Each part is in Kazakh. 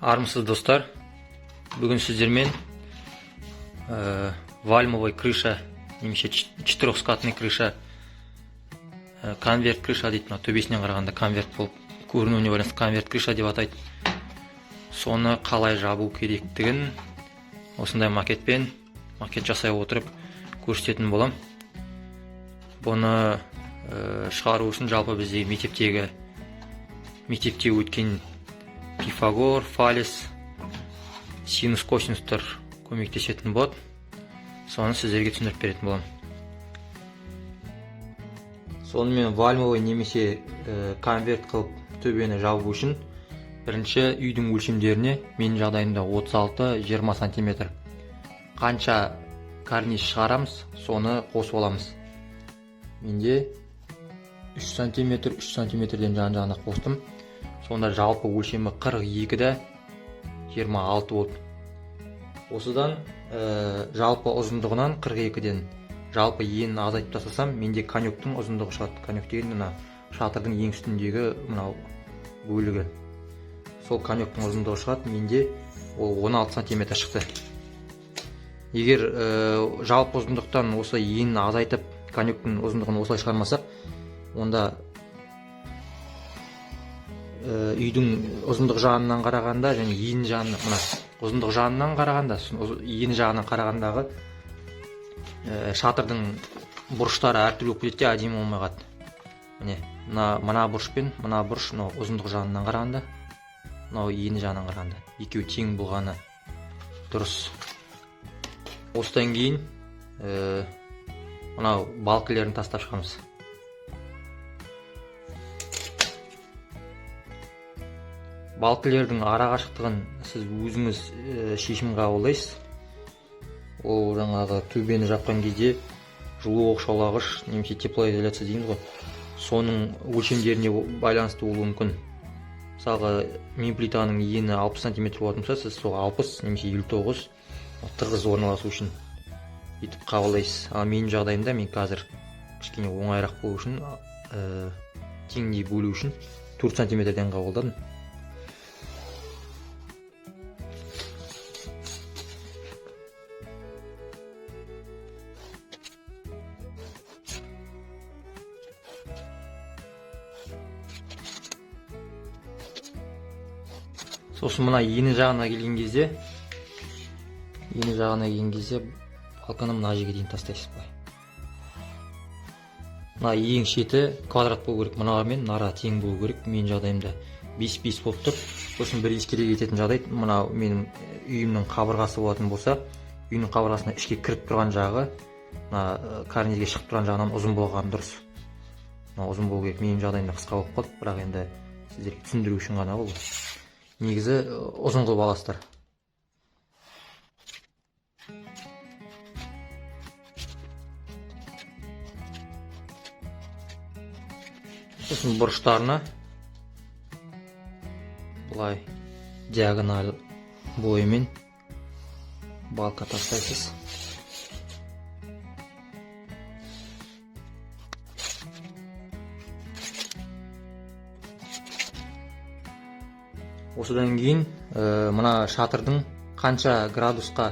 Армысыз достар, бүгін сіздермен вальмовый крыша, немесе четырехскатный крыша, конверт крыша дейді, төбесінен қарағанда конверт болып көрінуіне байланысты конверт крыша деп атайды. Соны қалай жабу керектігін осындай макет жасай отырып көрсететін болам. Бұны шығару үшін жалпы бізде мектепте өткен Пифагор, Фалес, синус, косинустар көмектесетін болады. Соны сіздерге түсіндіріп беретін болам. Сонымен вальмовый немесе конверт қылып төбені жабу үшін бірінші үйдің өлшемдеріне, менің жағдайымда 36-20 см. Қанша карниз шығарамыз, соны қосып аламыз. Менде 3 см, 3 см-ден жан-жағына қостым. Сонда жалпы өлшемі 42-де 26 болды. Осыдан жалпы ұзындығынан 42-ден жалпы енін азайтып тастасам, менде конектің ұзындығы шығады. Конек деген мына шатырдың ең үстіндегі мынау бөлігі. Сол конектің ұзындығы шығады, менде ол 16 см шықты. Егер жалпы ұзындықтан осы енін азайтып, конектің ұзындығын осылай шығармасақ, онда үйдің ұзындық жағынан қарағанда және ені жағынан, мына ұзындық жағынан қарағанда, ені жағынан қарағандағы шатырдың бұрыштары әртүрлі болып кетеді, әдемі болмай қалады. Міне, мына бұрыш пен мына бұрыш ұзындық жағынан қарағанда, мынау ені жағынан қарағанда екеуі тең болғаны дұрыс. Осыдан кейін мынау балкілерін тастап шығамыз. Балкілердің ара қашықтығын сіз өзіңіз шешім қабылдайсыз. Ол жаңағы төбені жапқан кезде жылу оқшаулағыш немесе теплоизоляция дейміз ғой. Соның өлшемдеріне байланысты болуы мүмкін. Мысалға, мен плитаның ені 60 см болатын болса, сіз сол 60 немесе 59 тығыз орналасу үшін етіп қабылдайсыз. Ал менің жағдайымда мен қазір кішкене оңайырақ болу үшін, теңдей бөлу үшін 4 см-ден қабылдадым. Сосын мына ені жағына келген кезде, балканы мына жерге дейін тастайсыз былай. Мына ең шеті квадрат болу керек, мынамен нара тең болу керек. Менің жағдайымда 5-5 болып тұр. Сосын бір ескере кететін жағдай, мына менің үйімнің қабырғасы болатын болса, үйдің қабырғасына ішке кіріп тұрған жағы, мына карнизге шығып тұрған жағынан ұзын болған дұрыс. Мына ұзын болу керек. Менің жағдайымда қысқа болып қалды, бірақ енді сіздерге түсіндіру үшін ғана бұл. Негізі ұзын қылып аласыздар. Сосын бұрыштарына бұлай диагональ бойымен балка тастайсыз. Осыдан кейін мына шатырдың қанша градусқа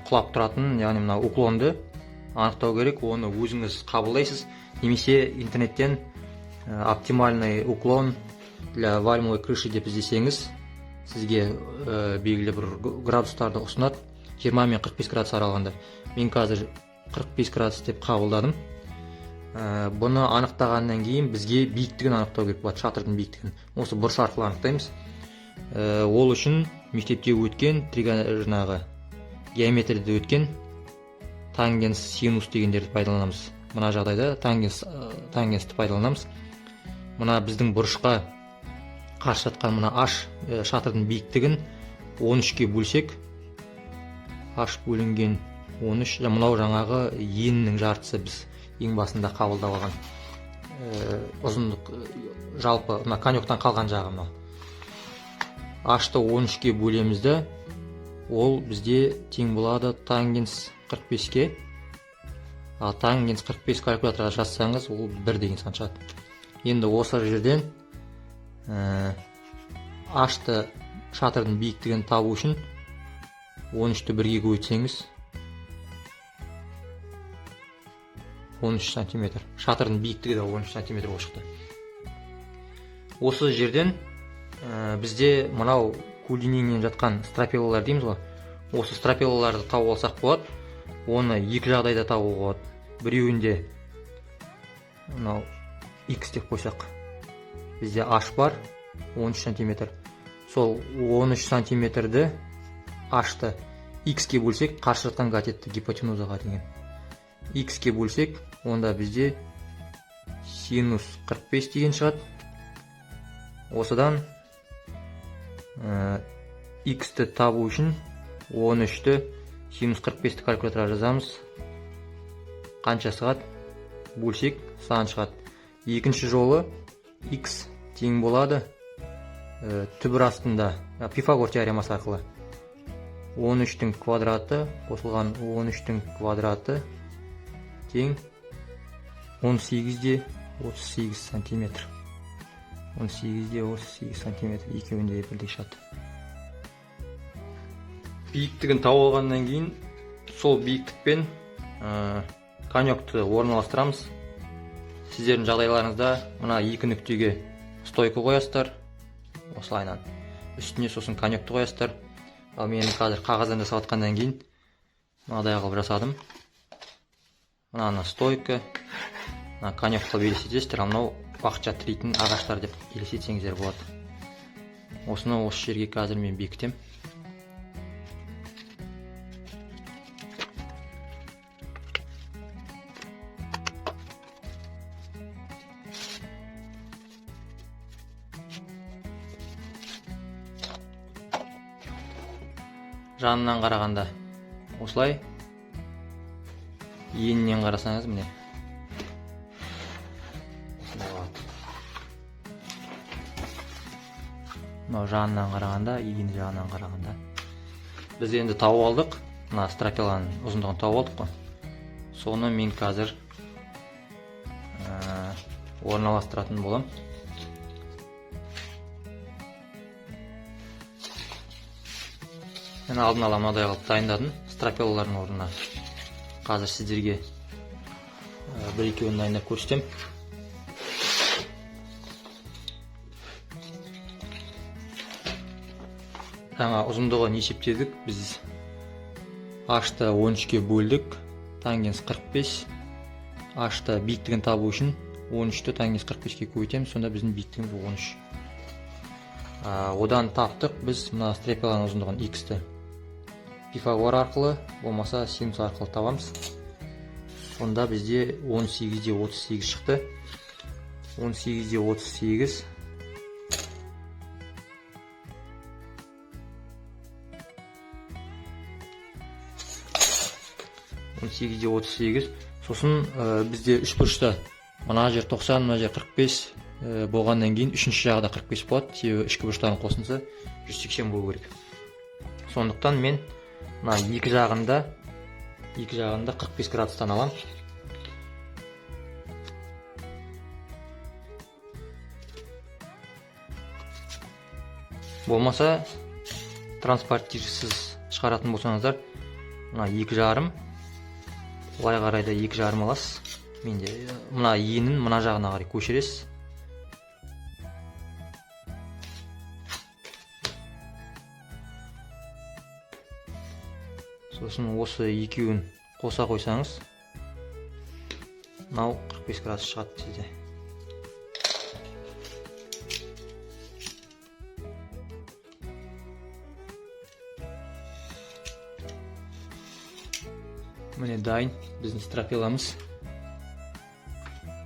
құлап тұратынын, яғни мына уклонды анықтау керек. Оны өзіңіз қабылдайсыз, немесе интернеттен оптимальный уклон для вальмовой крыши деп іздесеңіз, сізге белгілі бір градустарды ұсынады, 20 мен 45 градус аралығында. Мен қазір 45 градус деп қабылдадым. Бұны анықтағаннан кейін бізге биіктігін анықтау керек болады, шатырдың биіктігін. Осы бұрыш арқылы анықтаймыз. Ол үшін мектепте өткен жаңағы геометрияда өткен тангенс, синус дегендерді пайдаланамыз. Мына жағдайда тангенсті пайдаланамыз. Мына біздің бұрышқа қарсы жатқан мына H шатырдың биіктігін 13-ке бөлсек, H бөлінген 13, мынау жаңағы енінің жартысы біз ең басында қабылдап алған ұзындық, жалпы мына конектан қалған жағы мынау. H-ты 13-ке бөлемізді, ол бізде тең болады тангенс 45-ке. Ал тангенс 45 калькуляторға жазсаңыз, ол 1 деген сан шығады. Енді осы жерден H-ты шатырдың биіктігін табу үшін 13-ті 1-ге көбейтсеңіз 13 сантиметр. Шатырдың биіктігі де 13 сантиметр болып шықты. Осы жерден бізде мынау көлденеңнен жатқан стропилалар дейміз ғой. Осы стропилаларды тауып алсақ болады. Оны екі жағдайда табуға болады. Біреуінде мынау X деп қойсақ, бізде H бар 13 сантиметр. Сол 13 сантиметрді H-ты X-ке бөлсек, қарсы жатқан катетті гипотенузаға деген X-ке бөлсек, онда бізде синус 45 деген шығады. Осыдан X-ті табу үшін 13-ті синус 45-ті калькуляторға жазамыз. Қанша шығады? Бөлсек, сан шығады. Екінші жолы X тең болады түбір астында Пифагор теоремасы арқылы 13-тің квадраты қосылған 13-тің квадраты тең 18-де 38 сантиметр. 18-де 38 сантиметр, екеуінде бірдей шығады. Биіктігін тауып алғаннан кейін сол биіктікпен конекті орналастырамыз. Сіздердің жағдайларыңызда мына екі нүктеге стойка қоясыздар, осылайынан. Үстіне сосын конекті қоясыздар. Ал мен қазір қағаздан жасап жатқаннан кейін мынадай қылып жасадым. Мына стойка, мына конект қылып елестетесіздер, ал мынау уақытша тірейтін ағаштар деп елестетсеңіздер болады. Осыны осы жерге қазір мен бекітем. Жанынан қарағанда осылай, енінен қарасаңыз міне. Мынау жанынан қарағанда, ені жағынан қарағанда. Біз енді тауып алдық. Мына стропиланың ұзындығын тауып алдық қой. Соны мен қазір орналастыратын болам. Мен алдын ала мынадай қылып дайындадым стропилалардың орнына. Қазір сіздерге бір-екеуін дайындап көрсетем. Жаңа ұзындығын есептедік. Біз H-ты 13-ке бөлдік. Тангенс 45. H-ты биіктігін табу үшін 13-ті тангенс 45-ке көбейтеміз. Сонда біздің биіктігіміз 13. Одан таптық біз мына стропиланың ұзындығын X-ті Пифагор арқылы, болмаса синус арқылы табамыз. Сонда бізде 18-де 38 шықты. 18-де 38 18-де 38. Сосын бізде үш бұрышта мына жер 90, мына жер 45 болғаннан кейін үшінші жағы да 45 болады. Себебі ішкі бұрыштарын қосынса 180 болу керек. Сондықтан мен мына екі жағында 45 градустан алам. Болмаса транспортирсіз шығаратын болсаңыздар, мына 2,5, былай қарай да 2,5 аласыз. Менде мына енін мына жағына қарай көшіресіз. Сосын осы екеуін қоса қойсаңыз, мынау 45 градус шығады сізде. Міне дайын біздің стропиламыз.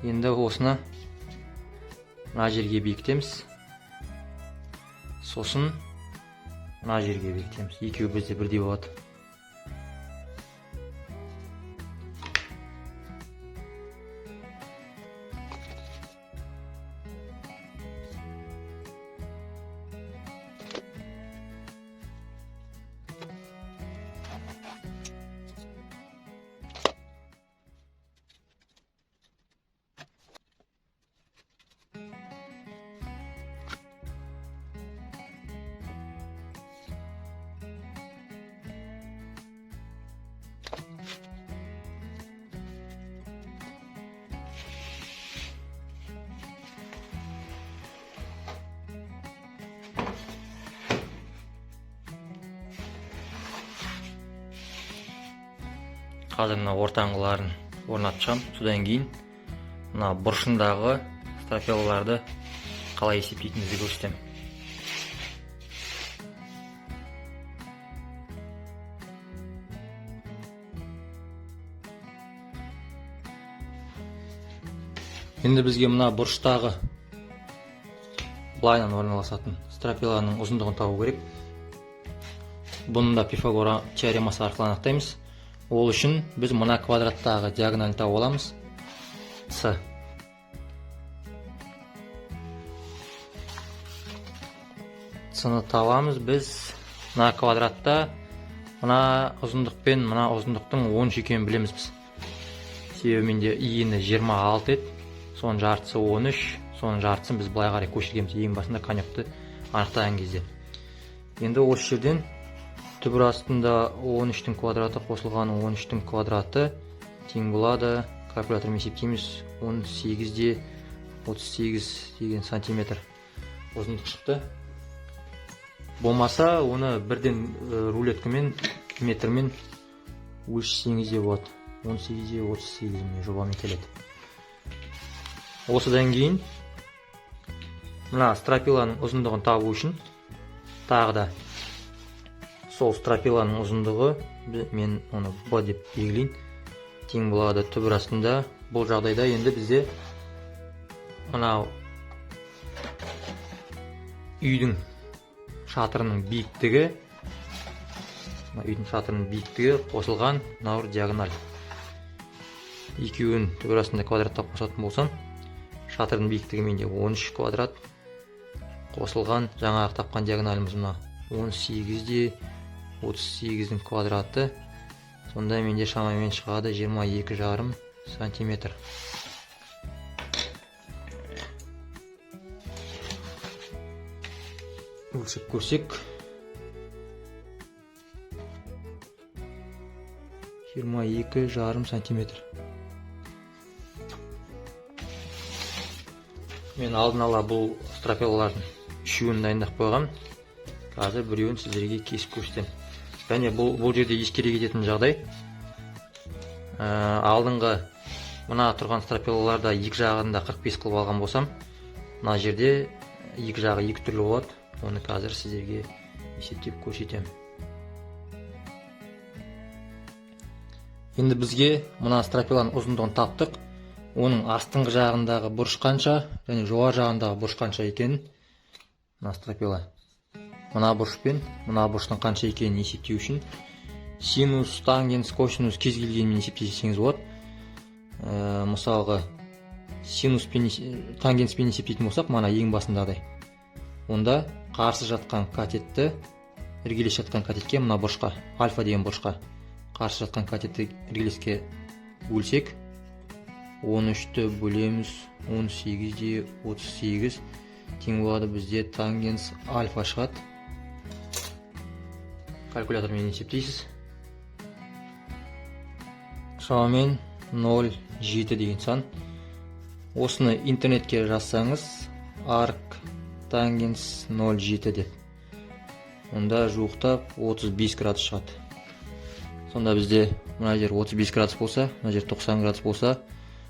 Енді осыны мына жерге бекітеміз. Сосын мына жерге бекітеміз. Екеуі бізде бірдей болады. қазір мына ортаңғыларын орнатacağım. Содан кейін мына бұрышындағы стропилаларды қалай есептейтінімізді көрсетемін. Енді бізге мына бұрыштағы былайынан орналасатын стропиланың ұзындығын табу керек. Бұны да Пифагор теоремасы арқылы анықтаймыз. Ол үшін біз мына квадраттағы диагоналін тауып аламыз. С. С-ны табамыз біз мына квадратта мына ұзындық пен мына ұзындықтың 13 екенін білеміз біз. Себебі менде иіні 26 еді. Соның жартысы 13, соның жартысын біз былай қарай көшіргенбіз ең басында конекті анықтаған кезде. Енді осы жерден түбір астында 13-тің квадраты қосылған 13-тің квадраты тең болады. Калькулятормен есептейміз. 18-де 38 деген сантиметр ұзындық шықты. Болмаса, оны бірден рулеткамен, метрмен өлшесеңіз де болады. 18-де 38 жобамен келеді. Осыдан кейін мына стропиланың ұзындығын табу үшін тағы да сол стропиланың ұзындығы, мен оны B деп белгілейін, тең болады түбір астында. Бұл жағдайда енді бізде мынау үйдің шатырының биіктігі қосылған мынау диагональ. Екеуін түбір астында квадраттап қосатын болсам, шатырдың биіктігі менде 13 квадрат қосылған жаңағы тапқан диагоналіміз мына 18-де 38-дің квадраты. Сонда менде шамамен шығады 22,5 сантиметр. Өлшеп көрсек 22,5 сантиметр. Мен алдын ала бұл стропилалардың үшеуін дайындап қойғам. Қазір біреуін сіздерге кесіп көрсетемін. Және бұл жерде ескере кететін жағдай, алдыңғы мына тұрған стропилаларда екі жағында 45 қылып алған болсам, мына жерде екі жағы екі түрлі болады. Оны қазір сіздерге есептеп көрсетемін. Енді бізге мына стропиланың ұзындығын таптық. Оның астыңғы жағындағы бұрыш қанша және жоғары жағындағы бұрыш қанша екенін мына стропила мына бұрыш пен мына бұрыштың қанша екенін есептеу үшін синус, тангенс, косинус кез келгенмен есептесеңіз болады. Мысалға синус пен тангенспен есептейтін болсақ, мына ең басындағыдай. Онда қарсы жатқан катетті іргелес жатқан катетке, мына бұрышқа, альфа деген бұрышқа қарсы жатқан катетті іргелеске бөлсек, 13-ті бөлеміз 18-де 38 тең болады. Бізде тангенс альфа шығады. Калькулятормен есептейсіз. Шамамен 0,7 деген сан. Осыны интернетке жазсаңыз, арк тангенс 0,7 деп. Онда жуықтап 35 градус шығады. Сонда бізде мына жер 35 градус болса, мына жер 90 градус болса,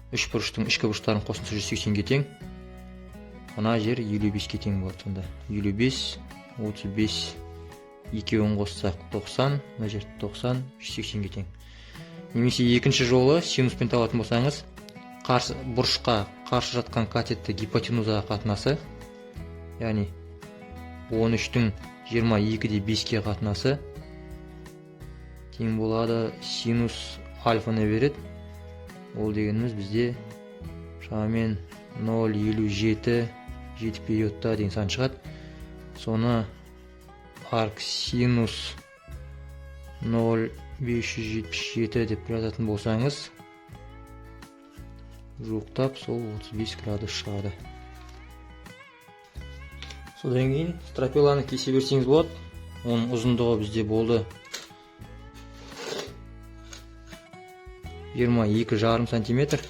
үш бұрыштың ішкі бұрыштарын қосынса 180-ге тең. Мына жер 55-ге тең болады. Сонда 55, 35, екеуін қоссақ 90, мына жер 90, 180-ге тең. Немесе екінші жолы синуспен табатын болсаңыз, бұрышқа қарсы жатқан катетті гипотенузаға қатынасы, яғни 13-тің 22-де 5-ке қатынасы тең болады синус альфаны береді. Ол дегеніміз бізде шамамен 0,57 жеті периодта деген сан шығады. Соны арк синус 0,577 деп жазатын болсаңыз, жуықтап сол 35 градус шығады. Содан кейін стропиланы кесе берсеңіз болады. Оның ұзындығы бізде болды 22,5 сантиметр.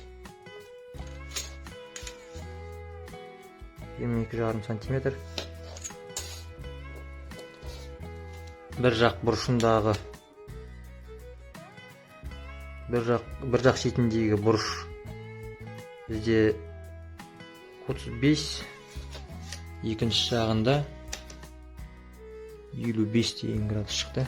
22,5 сантиметр. Бір жақ бұрышындағы бір жақ шетіндегі бұрыш бізде 35, екінші жағында 55 деген градус шықты.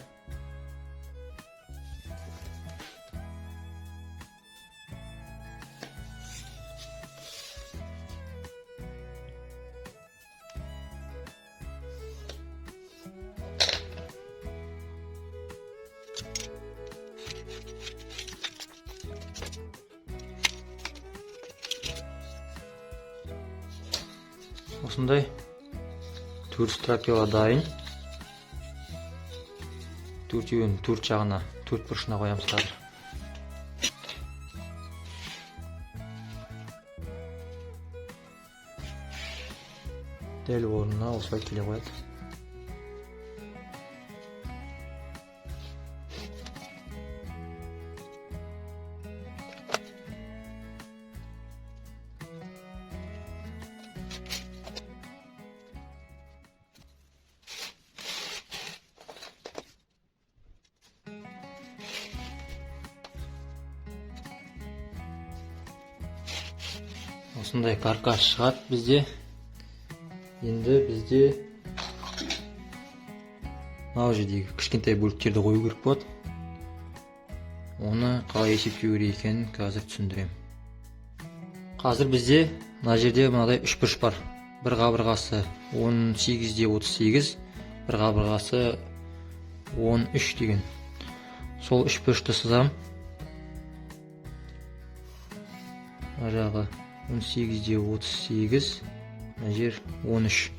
Осындай 4 стропила дайын. Төртеуін төрт жағына, төрт бұрышына қоямыз қазір. Дәл орнына осылай келе қояды. Осындай каркас шығады бізде. Енді бізде мынау жердегі кішкентай бөліктерді қою керек болады. Оны қалай есептеу керек екенін қазір түсіндіремін. Қазір бізде мына жерде мынадай үш бұрыш бар. Бір қабырғасы 18-38, бір қабырғасы 13 деген. Сол үш бұрышты сызам. Мына жағы 18-38, мына жер 13.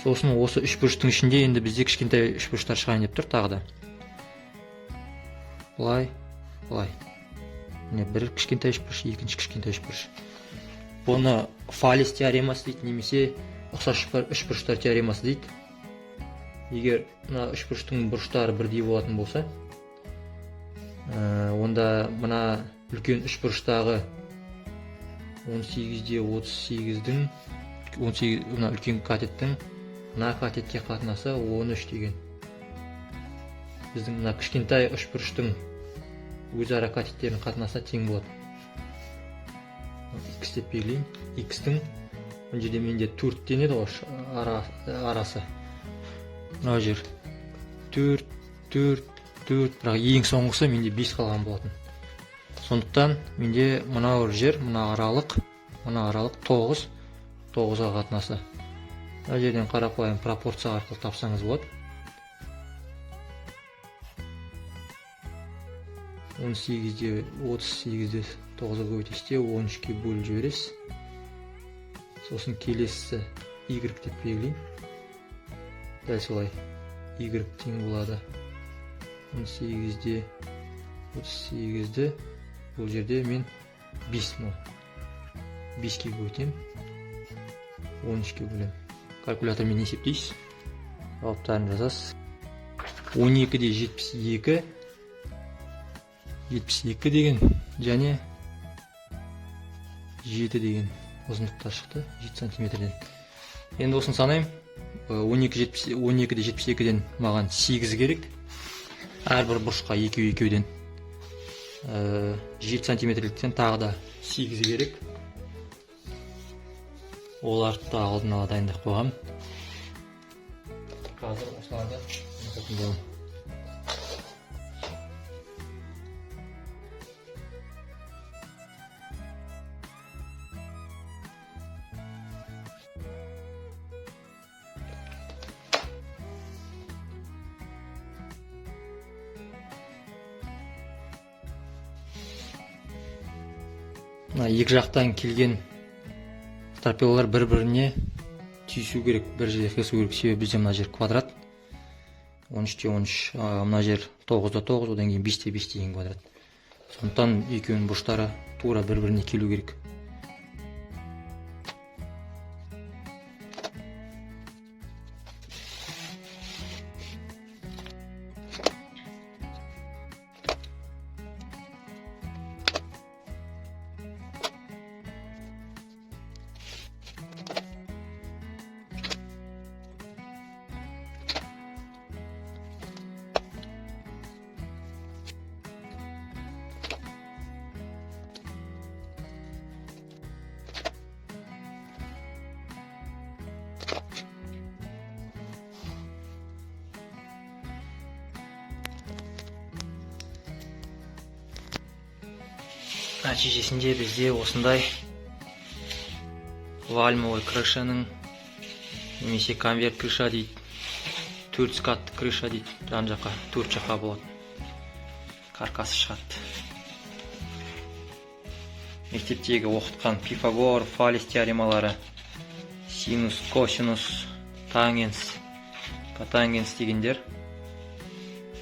Сосын осы үш бұрыштың ішінде енді бізде кішкентай үш бұрыштар шығайын деп тұр тағы да. Бұлай. Міне бір кішкентай үш бұрыш, екінші кішкентай үш бұрыш. Бұны Фалес теоремасы дейді, немесе ұқсас үш бұрыштар теоремасы дейді. Егер мына үш бұрыштың бұрыштары бірдей болатын болса, онда мына үлкен үш бұрыштағы 18-38-дің, мына үлкен катеттің мына катетке қатынасы 13 деген. Біздің мына кішкентай үш бұрыштың өзара катеттерінің қатынасына тең болады. X деп белгілейін. X-тің мына жерде менде 4 денеді ғой арасы. Мына жер 4, бірақ ең соңғысы менде 5 қалған болатын. Сондықтан менде мына жер, мына аралық 9, 9-ға қатынасы. Мына жерден қарапайым пропорция арқылы тапсаңыз болады. 18-38-ді 9-ға көбейтесте 13-ке бөліп жібересіз. Сосын келесісі Y деп белгілейін. Дәл солай Y тең болады 18-38-ді бұл жерде мен 5-ке көбейтем, 13-ке бөлем. Калькулятормен есептейсіз, жауаптарын жазасыз. 12-де 72 деген және 7 деген ұзындықта шықты, 7 сантиметрден. Енді осын санайым. 12-де 72-ден маған 8 керек. Әрбір бұрышқа екеуден 7 сантиметрліктен тағы да 8 керек. Оларды да алдын ала дайындап қойғам. Қазір осыларды жасайтын боламын. Екі жақтан келген стропилалар бір-біріне түйісу керек, бір жерде қиылысу керек. Себебі бізде мына жер квадрат, 13-те 13, мына жер 9-да 9, одан кейін 5-те 5 деген квадрат. Сондықтан екеуінің бұрыштары тура бір-біріне келу керек. нәтижесінде бізде осындай вальмовый крышаның немесе конверт крыша дейді, 4 скатты крыша дейді, жан жаққа 4 жаққа болады, каркасы шығады. Мектептегі оқытқан Пифагор, Фалес теоремалары, синус, косинус, тангенс, котангенс дегендер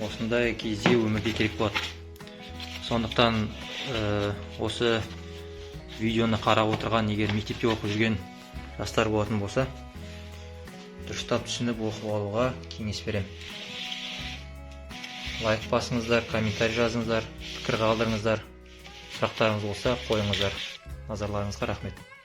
осындай кезде өмірде керек болады. Сондықтан осы видеоны қарап отырған егер мектепте оқып жүрген жастар болатын болса, дұрыстап түсініп оқып алуға кеңес беремін. Лайк басыңыздар, комментарий жазыңыздар, пікір қалдырыңыздар. Сұрақтарыңыз болса қойыңыздар. Назарларыңызға рахмет.